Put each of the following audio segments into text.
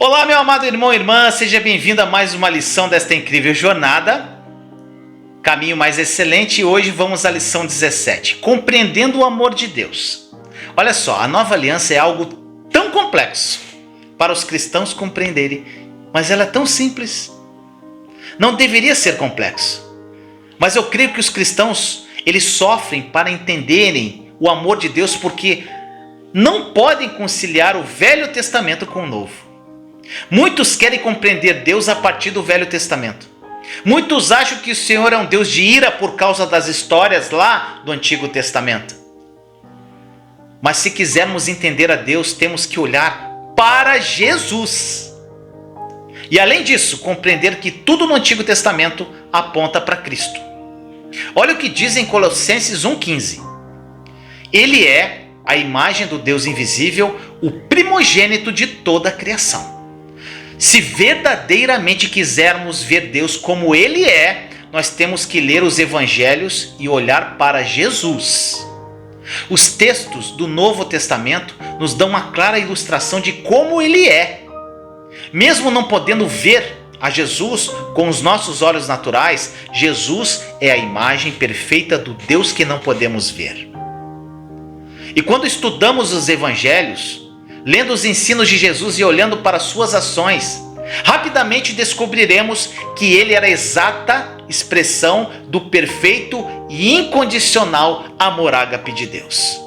Olá, meu amado irmão e irmã, seja bem-vindo a mais uma lição desta incrível jornada, Caminho Mais Excelente, e hoje vamos à lição 17, Compreendendo o Amor de Deus. Olha só, a nova aliança é algo tão complexo para os cristãos compreenderem, mas ela é tão simples. Não deveria ser complexo, mas eu creio que os cristãos, eles sofrem para entenderem o amor de Deus porque não podem conciliar o Velho Testamento com o Novo. Muitos querem compreender Deus a partir do Velho Testamento. Muitos acham que o Senhor é um Deus de ira por causa das histórias lá do Antigo Testamento. Mas se quisermos entender a Deus, temos que olhar para Jesus. E além disso, compreender que tudo no Antigo Testamento aponta para Cristo. Olha o que diz em Colossenses 1,15. Ele é a imagem do Deus invisível, o primogênito de toda a criação. Se verdadeiramente quisermos ver Deus como Ele é, nós temos que ler os Evangelhos e olhar para Jesus. Os textos do Novo Testamento nos dão uma clara ilustração de como Ele é. Mesmo não podendo ver a Jesus com os nossos olhos naturais, Jesus é a imagem perfeita do Deus que não podemos ver. E quando estudamos os Evangelhos, lendo os ensinos de Jesus e olhando para suas ações, rapidamente descobriremos que ele era a exata expressão do perfeito e incondicional amor ágape de Deus.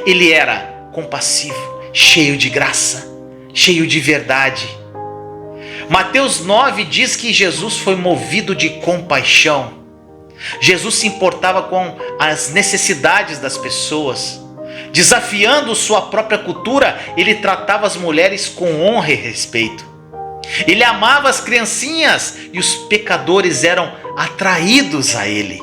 Ele era compassivo, cheio de graça, cheio de verdade. Mateus 9 diz que Jesus foi movido de compaixão. Jesus se importava com as necessidades das pessoas. Desafiando sua própria cultura, ele tratava as mulheres com honra e respeito. Ele amava as criancinhas e os pecadores eram atraídos a ele.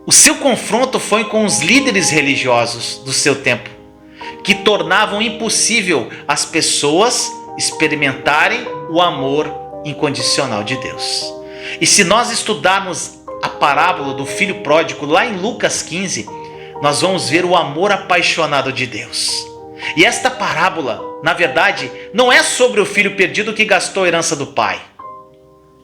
O seu confronto foi com os líderes religiosos do seu tempo, que tornavam impossível as pessoas experimentarem o amor incondicional de Deus. E se nós estudarmos a parábola do filho pródigo lá em Lucas 15, nós vamos ver o amor apaixonado de Deus. E esta parábola, na verdade, não é sobre o filho perdido que gastou a herança do pai.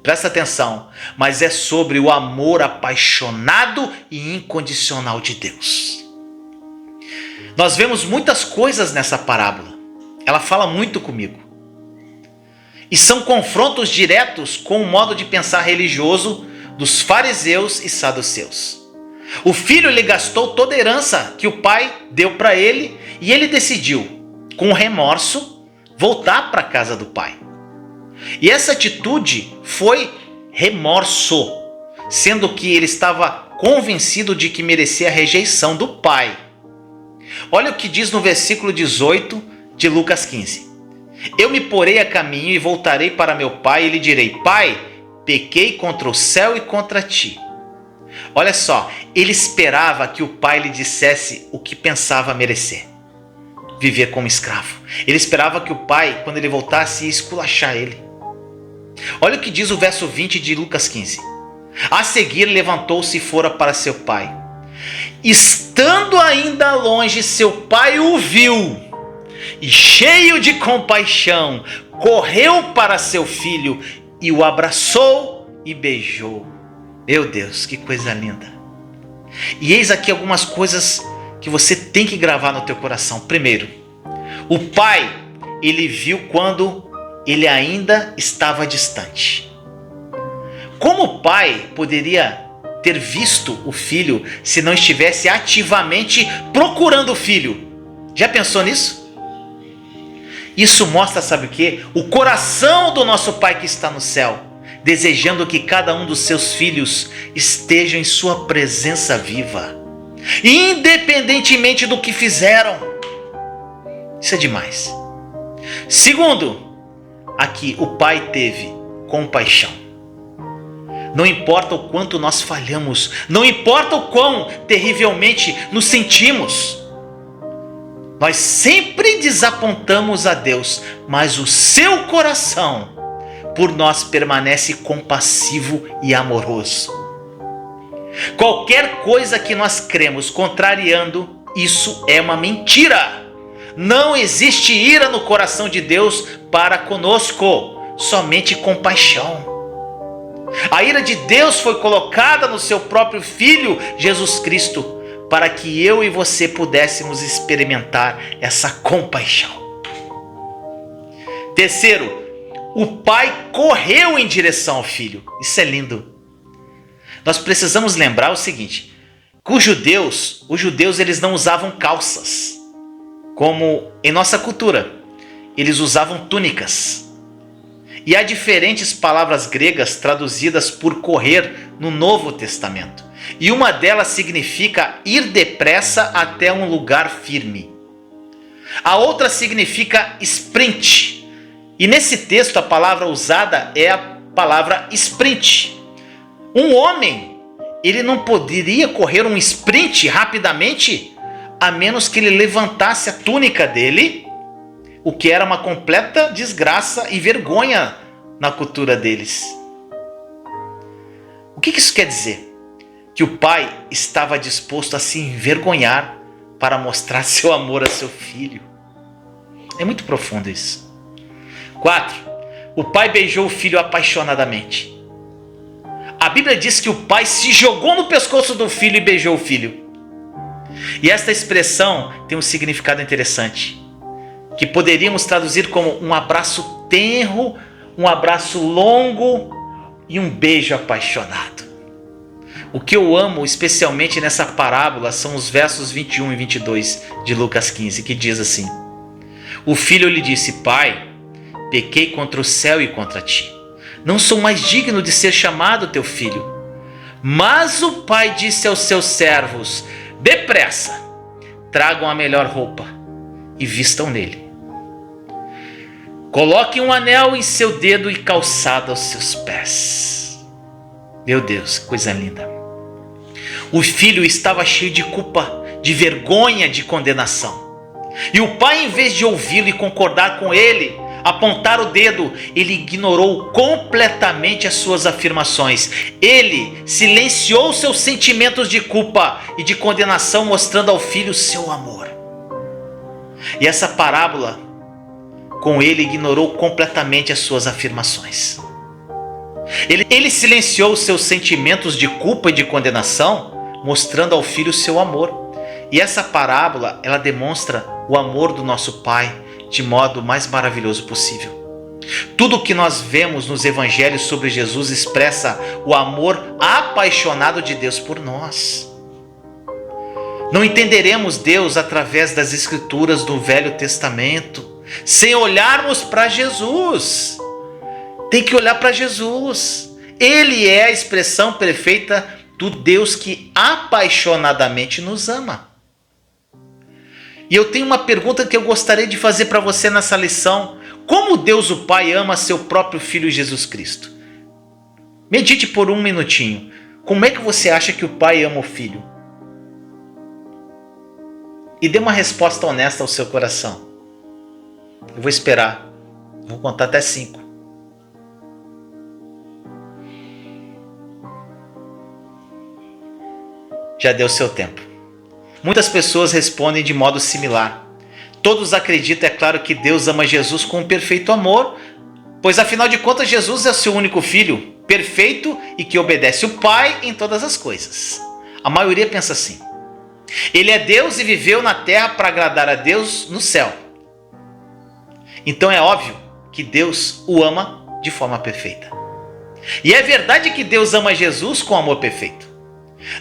Presta atenção, mas é sobre o amor apaixonado e incondicional de Deus. Nós vemos muitas coisas nessa parábola. Ela fala muito comigo. E são confrontos diretos com o modo de pensar religioso dos fariseus e saduceus. O filho lhe gastou toda a herança que o pai deu para ele e ele decidiu, com remorso, voltar para a casa do pai. E essa atitude foi remorso, sendo que ele estava convencido de que merecia a rejeição do pai. Olha o que diz no versículo 18 de Lucas 15. Eu me porei a caminho e voltarei para meu pai e lhe direi: Pai, pequei contra o céu e contra ti. Olha só, ele esperava que o pai lhe dissesse o que pensava merecer: viver como escravo. Ele esperava que o pai, quando ele voltasse, ia esculachar ele. Olha o que diz o verso 20 de Lucas 15. A seguir levantou-se e fora para seu pai. Estando ainda longe, seu pai o viu e, cheio de compaixão, correu para seu filho e o abraçou e beijou. Meu Deus, que coisa linda. E eis aqui algumas coisas que você tem que gravar no teu coração. Primeiro, o pai, ele viu quando ele ainda estava distante. Como o pai poderia ter visto o filho se não estivesse ativamente procurando o filho? Já pensou nisso? Isso mostra, sabe o quê? O coração do nosso pai que está no céu, desejando que cada um dos seus filhos esteja em sua presença viva, independentemente do que fizeram. Isso é demais. Segundo, aqui o pai teve compaixão. Não importa o quanto nós falhamos, não importa o quão terrivelmente nos sentimos, nós sempre desapontamos a Deus, mas o seu coração por nós permanece compassivo e amoroso. Qualquer coisa que nós cremos contrariando, isso é uma mentira. Não existe ira no coração de Deus para conosco, somente compaixão. A ira de Deus foi colocada no seu próprio Filho, Jesus Cristo, para que eu e você pudéssemos experimentar essa compaixão. Terceiro, o Pai correu em direção ao Filho. Isso é lindo. Nós precisamos lembrar o seguinte, que os judeus eles não usavam calças, como em nossa cultura, eles usavam túnicas. E há diferentes palavras gregas traduzidas por correr no Novo Testamento. E uma delas significa ir depressa até um lugar firme. A outra significa sprint. E nesse texto a palavra usada é a palavra sprint. Um homem, ele não poderia correr um sprint rapidamente, a menos que ele levantasse a túnica dele, o que era uma completa desgraça e vergonha na cultura deles. O que isso quer dizer? Que o pai estava disposto a se envergonhar para mostrar seu amor a seu filho. É muito profundo isso. 4. O pai beijou o filho apaixonadamente. A Bíblia diz que o pai se jogou no pescoço do filho e beijou o filho. E esta expressão tem um significado interessante, que poderíamos traduzir como um abraço tenro, um abraço longo e um beijo apaixonado. O que eu amo especialmente nessa parábola são os versos 21 e 22 de Lucas 15, que diz assim: o filho lhe disse: pai, pequei contra o céu e contra ti. Não sou mais digno de ser chamado teu filho. Mas o pai disse aos seus servos: depressa, tragam a melhor roupa e vistam nele. Coloquem um anel em seu dedo e calçado aos seus pés. Meu Deus, coisa linda. O filho estava cheio de culpa, de vergonha, de condenação. E o pai, em vez de ouvi-lo e concordar com ele, apontar o dedo, ele ignorou completamente as suas afirmações. Ele silenciou seus sentimentos de culpa e de condenação, mostrando ao filho seu amor. E essa parábola, com ele, ignorou completamente as suas afirmações. Ele silenciou os seus sentimentos de culpa e de condenação, mostrando ao filho seu amor. E essa parábola, ela demonstra o amor do nosso Pai de modo mais maravilhoso possível. Tudo o que nós vemos nos evangelhos sobre Jesus expressa o amor apaixonado de Deus por nós. Não entenderemos Deus através das escrituras do Velho Testamento sem olharmos para Jesus. Tem que olhar para Jesus. Ele é a expressão perfeita do Deus que apaixonadamente nos ama. E eu tenho uma pergunta que eu gostaria de fazer para você nessa lição. Como Deus o Pai ama seu próprio Filho Jesus Cristo? Medite por um minutinho. Como é que você acha que o Pai ama o Filho? E dê uma resposta honesta ao seu coração. Eu vou esperar. Vou contar até 5. Já deu seu tempo. Muitas pessoas respondem de modo similar. Todos acreditam, é claro, que Deus ama Jesus com um perfeito amor, pois afinal de contas Jesus é seu único filho, perfeito e que obedece o Pai em todas as coisas. A maioria pensa assim. Ele é Deus e viveu na terra para agradar a Deus no céu. Então é óbvio que Deus o ama de forma perfeita. E é verdade que Deus ama Jesus com amor perfeito.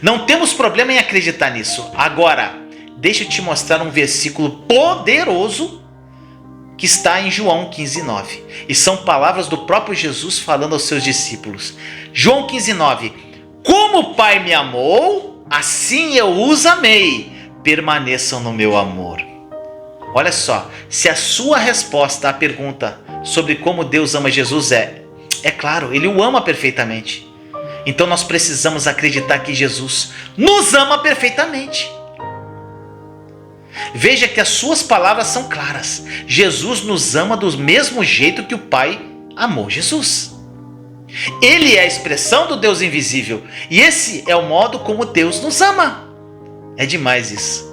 Não temos problema em acreditar nisso. Agora, deixa eu te mostrar um versículo poderoso que está em João 15:9. E são palavras do próprio Jesus falando aos seus discípulos. João 15:9. Como o Pai me amou, assim eu os amei. Permaneçam no meu amor. Olha só, se a sua resposta à pergunta sobre como Deus ama Jesus é claro, ele o ama perfeitamente. Então nós precisamos acreditar que Jesus nos ama perfeitamente. Veja que as suas palavras são claras. Jesus nos ama do mesmo jeito que o Pai amou Jesus. Ele é a expressão do Deus invisível. E esse é o modo como Deus nos ama. É demais isso.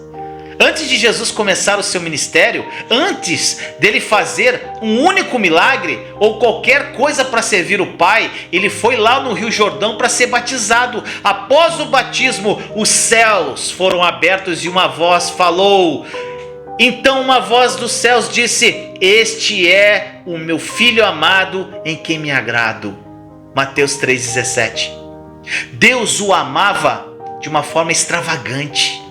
Antes de Jesus começar o seu ministério, antes dele fazer um único milagre ou qualquer coisa para servir o Pai, ele foi lá no Rio Jordão para ser batizado. Após o batismo, os céus foram abertos e uma voz falou. Então uma voz dos céus disse: este é o meu filho amado em quem me agrado. Mateus 3,17. Deus o amava de uma forma extravagante.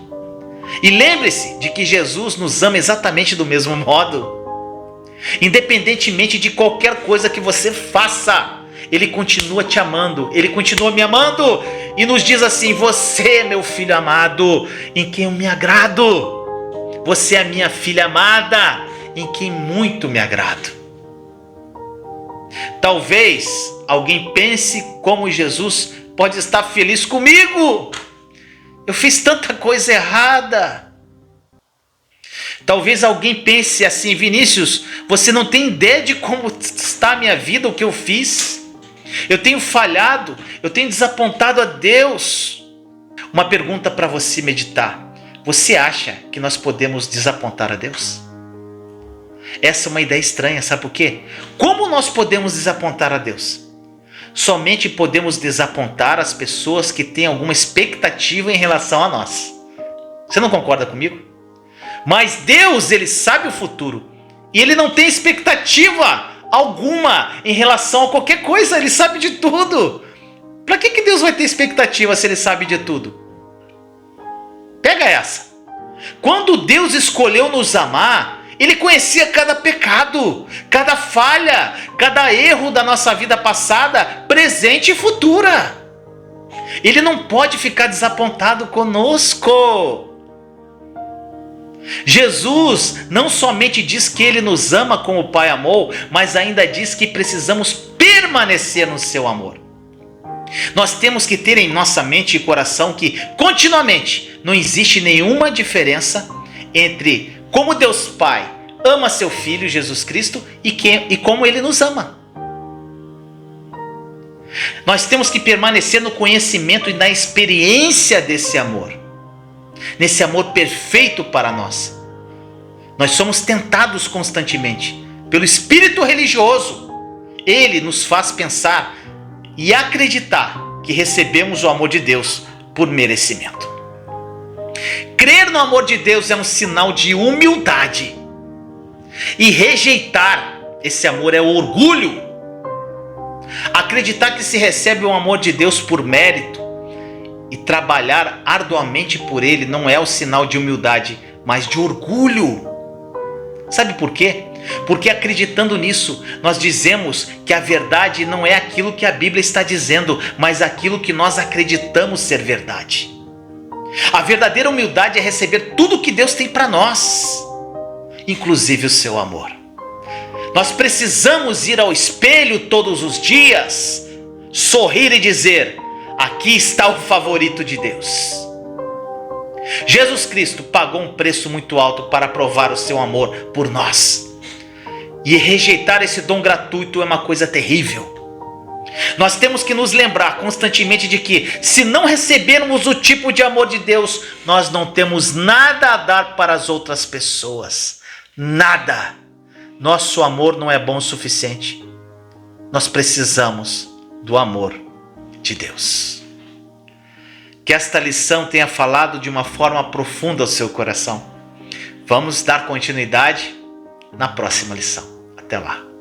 E lembre-se de que Jesus nos ama exatamente do mesmo modo. Independentemente de qualquer coisa que você faça, Ele continua te amando, Ele continua me amando. E nos diz assim: você é meu filho amado, em quem eu me agrado. Você é a minha filha amada, em quem muito me agrado. Talvez alguém pense como Jesus pode estar feliz comigo. Eu fiz tanta coisa errada. Talvez alguém pense assim: Vinícius, você não tem ideia de como está a minha vida, o que eu fiz. Eu tenho falhado, eu tenho desapontado a Deus. Uma pergunta para você meditar: você acha que nós podemos desapontar a Deus? Essa é uma ideia estranha, sabe por quê? Como nós podemos desapontar a Deus? Somente podemos desapontar as pessoas que têm alguma expectativa em relação a nós. Você não concorda comigo? Mas Deus, Ele sabe o futuro. E Ele não tem expectativa alguma em relação a qualquer coisa. Ele sabe de tudo. Para que Deus vai ter expectativa se Ele sabe de tudo? Pega essa. Quando Deus escolheu nos amar, Ele conhecia cada pecado, cada falha, cada erro da nossa vida passada, presente e futura. Ele não pode ficar desapontado conosco. Jesus não somente diz que Ele nos ama como o Pai amou, mas ainda diz que precisamos permanecer no seu amor. Nós temos que ter em nossa mente e coração que, continuamente, não existe nenhuma diferença entre como Deus Pai ama seu Filho Jesus Cristo e como Ele nos ama. Nós temos que permanecer no conhecimento e na experiência desse amor, nesse amor perfeito para nós. Nós somos tentados constantemente pelo espírito religioso. Ele nos faz pensar e acreditar que recebemos o amor de Deus por merecimento. Crer no amor de Deus é um sinal de humildade. E rejeitar esse amor é o orgulho. Acreditar que se recebe o amor de Deus por mérito e trabalhar arduamente por ele não é o sinal de humildade, mas de orgulho. Sabe por quê? Porque acreditando nisso, nós dizemos que a verdade não é aquilo que a Bíblia está dizendo, mas aquilo que nós acreditamos ser verdade. A verdadeira humildade é receber tudo que Deus tem para nós, inclusive o seu amor. Nós precisamos ir ao espelho todos os dias, sorrir e dizer: aqui está o favorito de Deus. Jesus Cristo pagou um preço muito alto para provar o seu amor por nós. E rejeitar esse dom gratuito é uma coisa terrível. Nós temos que nos lembrar constantemente de que, se não recebermos o tipo de amor de Deus, nós não temos nada a dar para as outras pessoas. Nada. Nosso amor não é bom o suficiente. Nós precisamos do amor de Deus. Que esta lição tenha falado de uma forma profunda ao seu coração. Vamos dar continuidade na próxima lição. Até lá.